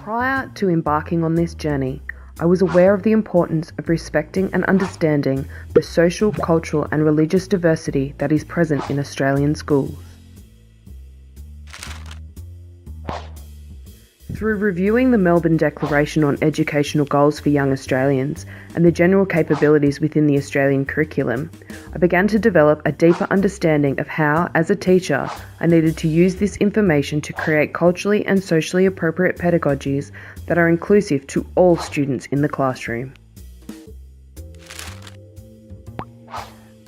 Prior to embarking on this journey, I was aware of the importance of respecting and understanding the social, cultural and religious diversity that is present in Australian schools. Through reviewing the Melbourne Declaration on Educational Goals for Young Australians and the general capabilities within the Australian curriculum, I began to develop a deeper understanding of how, as a teacher, I needed to use this information to create culturally and socially appropriate pedagogies that are inclusive to all students in the classroom.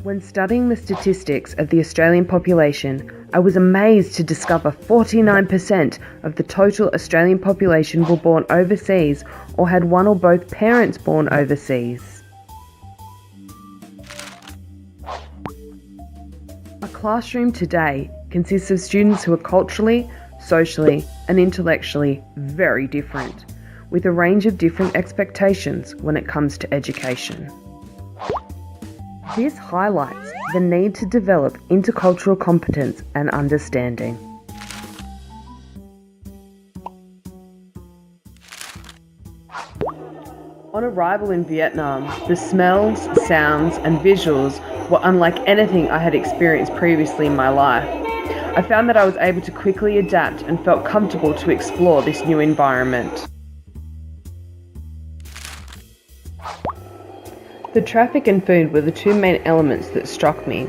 When studying the statistics of the Australian population, I was amazed to discover 49% of the total Australian population were born overseas or had one or both parents born overseas. A classroom today consists of students who are culturally, socially, and intellectually very different, with a range of different expectations when it comes to education. This highlights the need to develop intercultural competence and understanding. On arrival in Vietnam, the smells, sounds, and visuals were unlike anything I had experienced previously in my life. I found that I was able to quickly adapt and felt comfortable to explore this new environment. The traffic and food were the two main elements that struck me.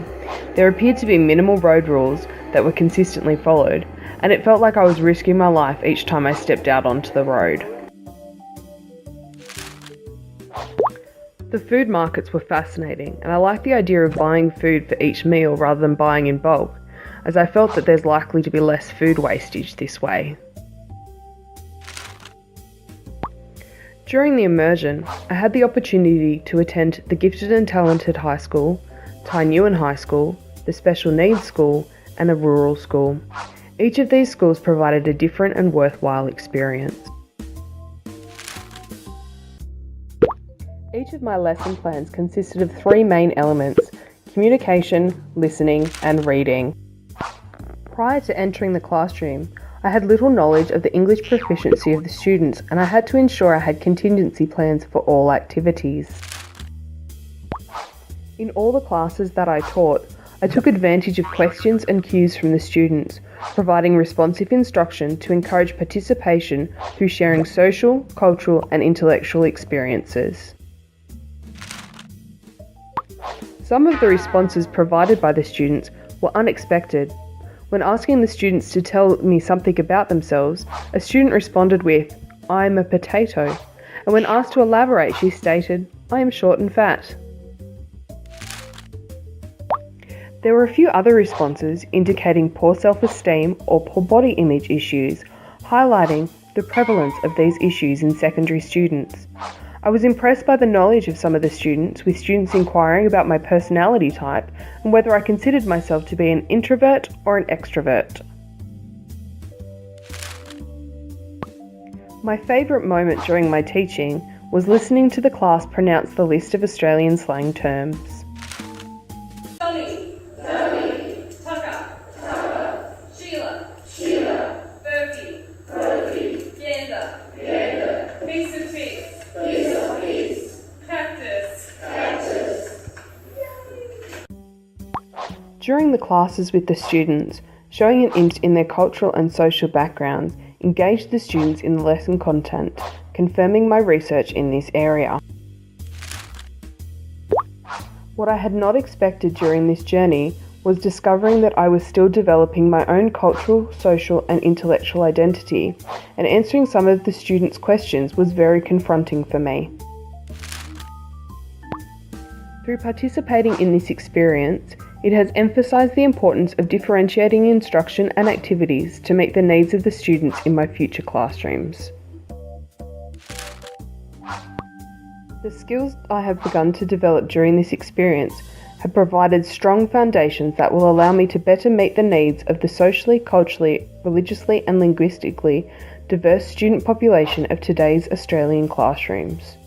There appeared to be minimal road rules that were consistently followed, and it felt like I was risking my life each time I stepped out onto the road. The food markets were fascinating, and I liked the idea of buying food for each meal rather than buying in bulk, as I felt that there's likely to be less food wastage this way. During the immersion, I had the opportunity to attend the Gifted and Talented High School, Tai Nguyen High School, the Special Needs School, and a rural school. Each of these schools provided a different and worthwhile experience. Each of my lesson plans consisted of three main elements: communication, listening, and reading. Prior to entering the classroom, I had little knowledge of the English proficiency of the students, and I had to ensure I had contingency plans for all activities. In all the classes that I taught, I took advantage of questions and cues from the students, providing responsive instruction to encourage participation through sharing social, cultural, and intellectual experiences. Some of the responses provided by the students were unexpected. When asking the students to tell me something about themselves, a student responded with, "I'm a potato," and when asked to elaborate, she stated, "I am short and fat." There were a few other responses indicating poor self-esteem or poor body image issues, highlighting the prevalence of these issues in secondary students. I was impressed by the knowledge of some of the students, with students inquiring about my personality type and whether I considered myself to be an introvert or an extrovert. My favourite moment during my teaching was listening to the class pronounce the list of Australian slang terms. Tony, Tucker, Sheila, Berkey, Gander, piece of fish. During the classes with the students, showing an interest in their cultural and social backgrounds engaged the students in the lesson content, confirming my research in this area. What I had not expected during this journey was discovering that I was still developing my own cultural, social and intellectual identity, and answering some of the students' questions was very confronting for me. Through participating in this experience, it has emphasised the importance of differentiating instruction and activities to meet the needs of the students in my future classrooms. The skills I have begun to develop during this experience have provided strong foundations that will allow me to better meet the needs of the socially, culturally, religiously and linguistically diverse student population of today's Australian classrooms.